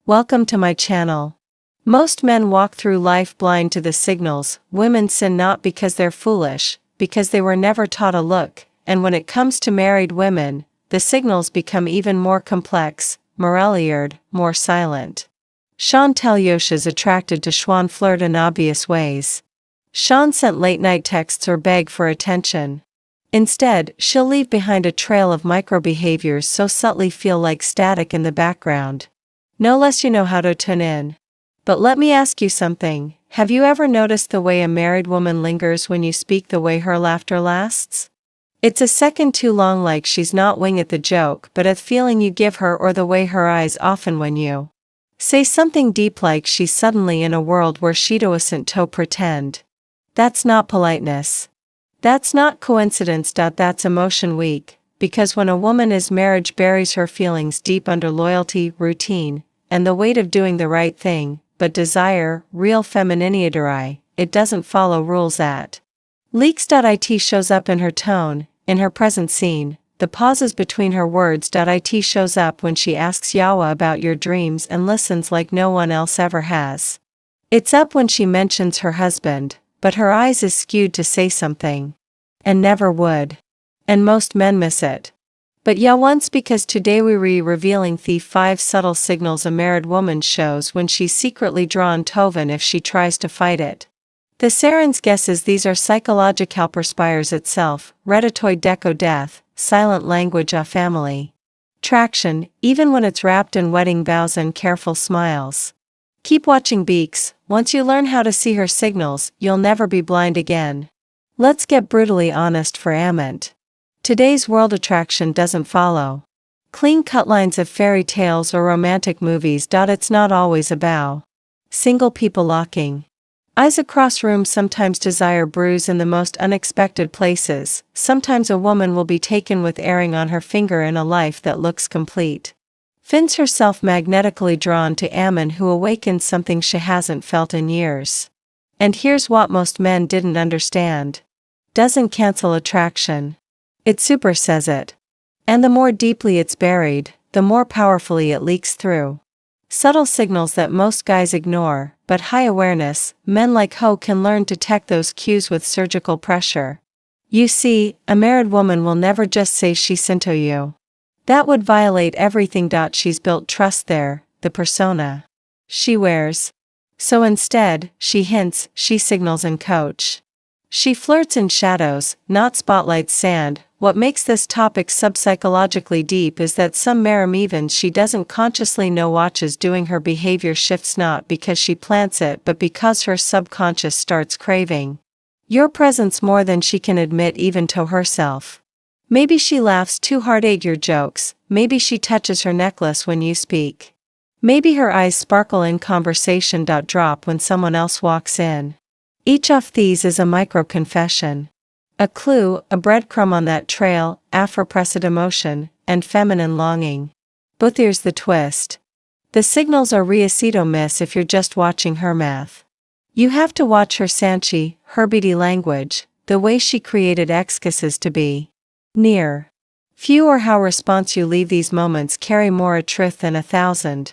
Welcome to my channel. Most men walk through life blind to the signals. Women sin not because they're foolish, because they were never taught a look, and when it comes to married women, the signals become even more complex, more silent. Sean Teliosh is attracted to Schwan flirt in obvious ways. Sean sent late-night texts or beg for attention. Instead, she'll leave behind a trail of micro-behaviors so subtly feel like static in the background. No less you know how to tune in. But let me ask you something, have you ever noticed the way a married woman lingers when you speak, the way her laughter lasts? It's a second too long, like she's not wing at the joke but at the feeling you give her, or the way her eyes often when you say something deep, like she's suddenly in a world where she doesn't to pretend. That's not politeness. That's not coincidence. That's emotion weak, because when a woman is marriage buries her feelings deep under loyalty, routine, and the weight of doing the right thing, but desire, real femininity, it doesn't follow rules at leaks.it shows up in her tone, in her present scene, the pauses between her words. It shows up when she asks Yawa about your dreams and listens like no one else ever has. It's up when she mentions her husband, but her eyes is skewed to say something. And never would. And most men miss it. But yeah, once, because today we revealing the 5 subtle signals a married woman shows when she's secretly drawn Tovan if she tries to fight it. The Saren's guesses these are psychological perspires itself, reditoid deco death, silent language a family. Traction, even when it's wrapped in wedding vows and careful smiles. Keep watching Beaks, once you learn how to see her signals, you'll never be blind again. Let's get brutally honest for Ament. Today's world attraction doesn't follow clean-cut lines of fairy tales or romantic movies. It's not always a bow. Single people locking eyes across rooms sometimes desire bruise in the most unexpected places. Sometimes a woman will be taken with earring on her finger in a life that looks complete. Finds herself magnetically drawn to Ammon, who awakens something she hasn't felt in years. And here's what most men didn't understand. Doesn't cancel attraction. It supersays it. And the more deeply it's buried, the more powerfully it leaks through. Subtle signals that most guys ignore, but high awareness, men like Ho can learn to detect those cues with surgical pressure. You see, a married woman will never just say she's into you. That would violate everything. She's built trust there, the persona she wears. So instead, she hints, she signals and coach. She flirts in shadows, not spotlights. Sand. What makes this topic subpsychologically deep is that some Maram, even she doesn't consciously know, watches doing her behavior shifts, not because she plants it but because her subconscious starts craving your presence more than she can admit even to herself. Maybe she laughs too hard at your jokes, maybe she touches her necklace when you speak. Maybe her eyes sparkle in conversation. Drop when someone else walks in. Each of these is a micro-confession. A clue, a breadcrumb on that trail, Afro-pressed emotion, and feminine longing. But here's the twist. The signals are Riacito miss if you're just watching her math. You have to watch her Sanchi, her BD language, the way she created excuses to be near. Few or how response you leave. These moments carry more a truth than 1,000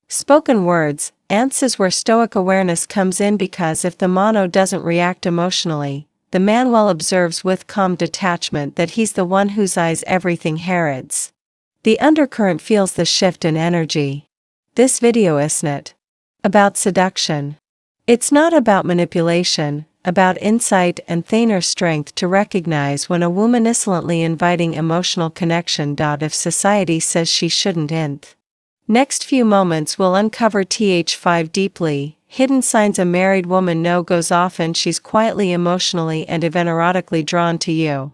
spoken words. Ants is where stoic awareness comes in, because if the mono doesn't react emotionally, the man well observes with calm detachment that he's the one whose eyes everything herods. The undercurrent feels the shift in energy. This video isn't about seduction. It's not about manipulation, about insight and thinner strength to recognize when a woman is silently inviting emotional connection. If society says she shouldn't. Next few moments will uncover th5 deeply hidden signs a married woman goes off and she's quietly, emotionally and even erotically drawn to you.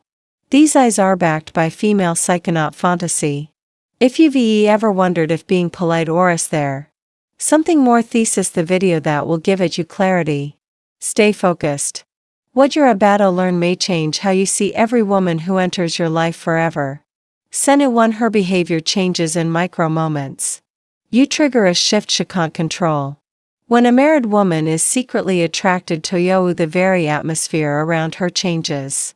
These eyes are backed by female psychonaut fantasy. If you've ever wondered if being polite or is there something more, thesis the video that will give it you clarity. Stay focused. What you're about to learn may change how you see every woman who enters your life forever. Senu 1. Her behavior changes in micro moments. You trigger a shift she can't control. When a married woman is secretly attracted to you, the very atmosphere around her changes.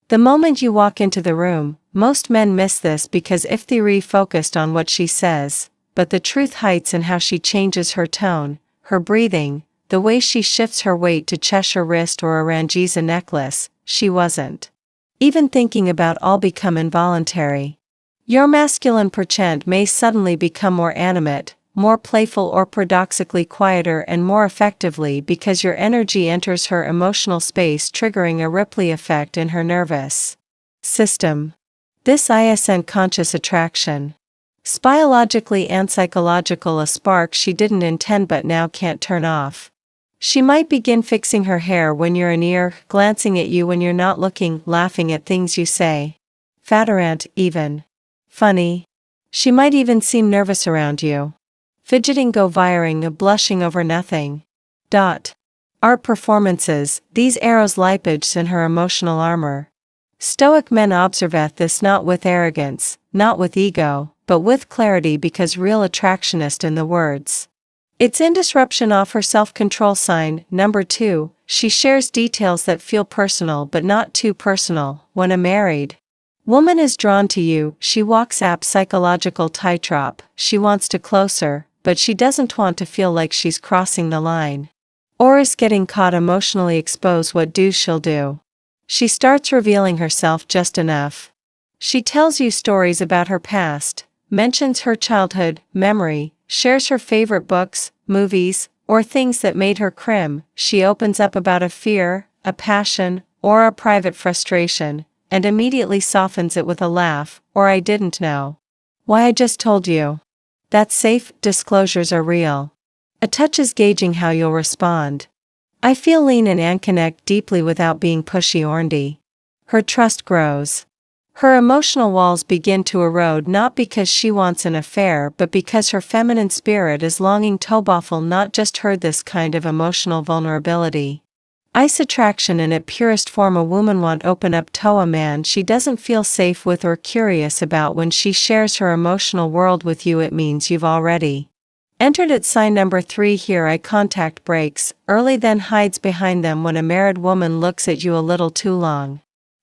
The moment you walk into the room, most men miss this because if they refocused on what she says, but the truth hides in how she changes her tone, her breathing, the way she shifts her weight to Cheshire wrist or a Rangiza necklace. She wasn't even thinking about all become involuntary. Your masculine perchant may suddenly become more animate, more playful or paradoxically quieter and more effectively because your energy enters her emotional space triggering a Ripley effect in her nervous system. This isn't conscious attraction. It's biologically and psychological, a spark she didn't intend but now can't turn off. She might begin fixing her hair when you're near, glancing at you when you're not looking, laughing at things you say. Fatterant, even. Funny. She might even seem nervous around you. Fidgeting, go viring, blushing over nothing. Art performances, these arrows lipage in her emotional armor. Stoic men observeth this not with arrogance, not with ego, but with clarity because real attractionist in the words. It's in disruption of her self-control. Sign number 2, she shares details that feel personal but not too personal. When a married woman is drawn to you, she walks up psychological tightrope. She wants to closer, but she doesn't want to feel like she's crossing the line or is getting caught emotionally exposed. What do she'll do? She starts revealing herself just enough. She tells you stories about her past, mentions her childhood memory, shares her favorite books, movies, or things that made her crim. She opens up about a fear, a passion, or a private frustration, and immediately softens it with a laugh, or I didn't know. Why, I just told you. That's safe. Disclosures are real. A touch is gauging how you'll respond. I feel lean in and connect deeply without being pushy orndy. Her trust grows. Her emotional walls begin to erode not because she wants an affair but because her feminine spirit is longing to boffle. Not just heard this kind of emotional vulnerability. Ice attraction in its purest form. A woman won't open up to a man she doesn't feel safe with or curious about. When she shares her emotional world with you, it means you've already entered it. Sign number 3, here eye contact breaks early then hides behind them. When a married woman looks at you a little too long,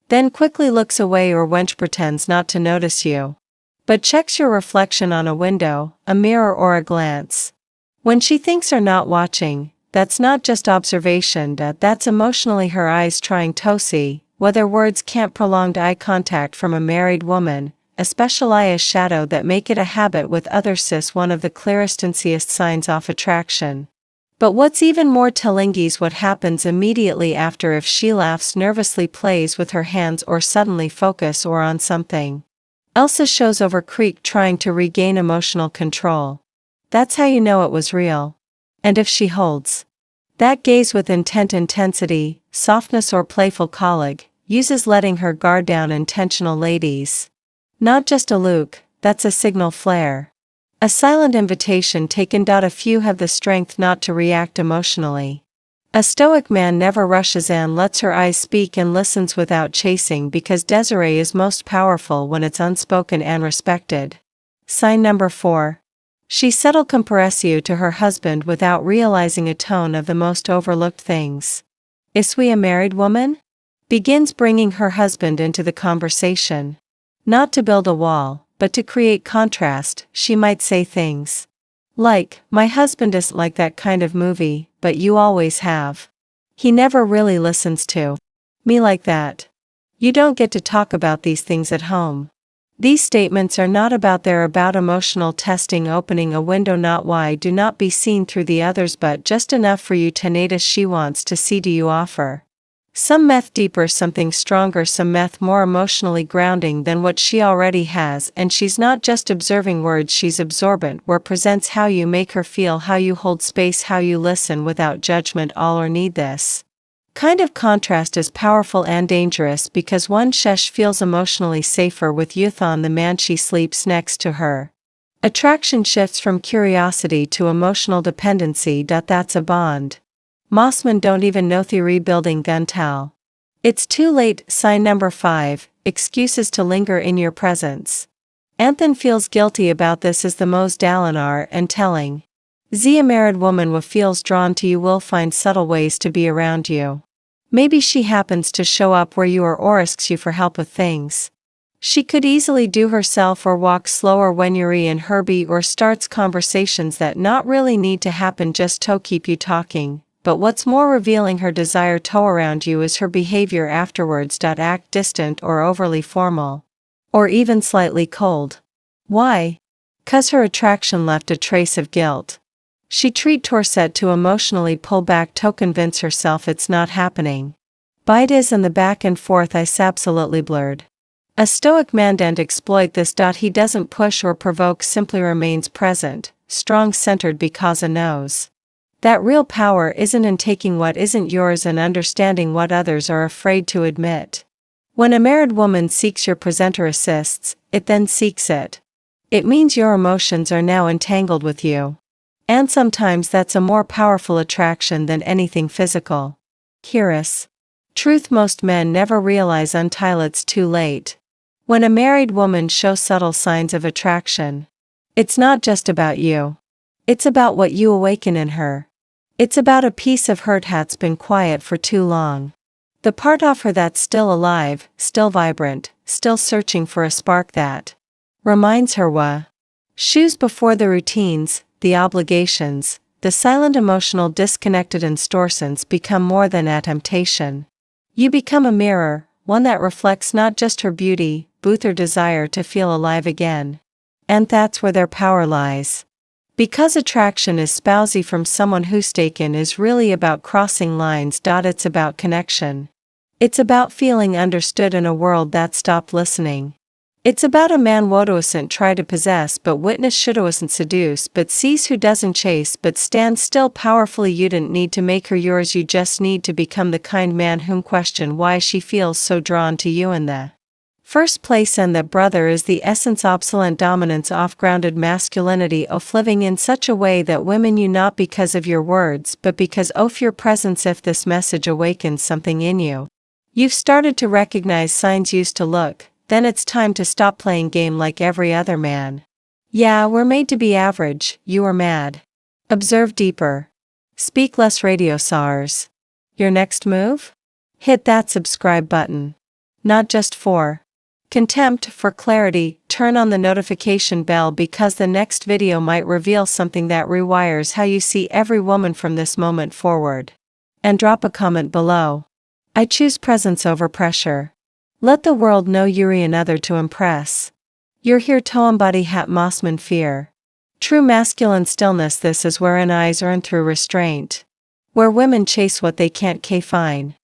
then quickly looks away, or wench pretends not to notice you, but checks your reflection on a window, a mirror, or a glance. When she thinks you're not watching, that's not just observation, that's emotionally her eyes trying to see. Whether words can't. Prolonged eye contact from a married woman, especially a shadow that make it a habit with other cis, one of the clearest and seest signs of attraction. But what's even more telling is what happens immediately after. If she laughs, nervously plays with her hands, or suddenly focus or on something Elsa shows over creek trying to regain emotional control. That's how you know it was real. And if she holds that gaze with intent, intensity, softness, or playful colleague, uses letting her guard down. Intentional, ladies. Not just a look, that's a signal flare. A silent invitation taken. A few have the strength not to react emotionally. A stoic man never rushes in, lets her eyes speak and listens without chasing, because Desiree is most powerful when it's unspoken and respected. Sign number 4. She settle comparecio to her husband without realizing a tone of the most overlooked things. Is we a married woman? Begins bringing her husband into the conversation. Not to build a wall, but to create contrast. She might say things like, my husband is like that kind of movie, but you always have. He never really listens to me like that. You don't get to talk about these things at home. These statements are not about, they're about emotional testing, opening a window, not why, do not be seen through the others, but just enough for you to notice. She wants to see, do you offer some meth deeper, something stronger, some meth more emotionally grounding than what she already has. And she's not just observing words, she's absorbent, where presents how you make her feel, how you hold space, how you listen without judgment. All or need. This kind of contrast is powerful and dangerous, because one shesh feels emotionally safer with youth on the man she sleeps next to. Her attraction shifts from curiosity to emotional dependency. That's a bond Mossman don't even know the rebuilding guntal. It's too late. Sign number 5, excuses to linger in your presence. Anthan feels guilty about this as the most Dalinar and telling. A married woman who feels drawn to you will find subtle ways to be around you. Maybe she happens to show up where you are or asks you for help with things. She could easily do herself or walk slower when you're in Herbie or starts conversations that not really need to happen just to keep you talking, but what's more revealing her desire to around you is her behavior afterwards. Act distant or overly formal. Or even slightly cold. Why? 'Cause her attraction left a trace of guilt. She treat Torset to emotionally pull back to convince herself it's not happening. Bite is and the back and forth is absolutely blurred. A stoic man don't exploit this. He doesn't push or provoke, simply remains present, strong centered because he knows that real power isn't in taking what isn't yours and understanding what others are afraid to admit. When a married woman seeks your presenter assists, it then seeks it. It means your emotions are now entangled with you. And sometimes that's a more powerful attraction than anything physical. Curious. Truth most men never realize until it's too late. When a married woman shows subtle signs of attraction, it's not just about you. It's about what you awaken in her. It's about a piece of her that's been quiet for too long. The part of her that's still alive, still vibrant, still searching for a spark that reminds her what shoes before the routines, the obligations, the silent emotional disconnected distortions become more than a temptation. You become a mirror, one that reflects not just her beauty, but her desire to feel alive again. And that's where their power lies. Because attraction is spousy from someone who's taken is really about crossing lines. It's about connection. It's about feeling understood in a world that stopped listening. It's about a man who doesn't try to possess but witness, should doesn't seduce but sees, who doesn't chase but stands still powerfully. You didn't need to make her yours, you just need to become the kind man whom question why she feels so drawn to you in the first place. And that, brother, is the essence obsolete dominance, off-grounded masculinity of living in such a way that women you not because of your words but because of your presence. If this message awakens something in you, you've started to recognize signs used to look, then it's time to stop playing game like every other man. Yeah, we're made to be average, you are mad. Observe deeper. Speak less. Radio SARS. Your next move? Hit that subscribe button. Not just for contempt, for clarity. Turn on the notification bell because the next video might reveal something that rewires how you see every woman from this moment forward. And drop a comment below. I choose presence over pressure. Let the world know you're another to impress. You're here to embody hat Mossman fear. True masculine stillness. This is wherein eyes earn through restraint. Where women chase what they can't find.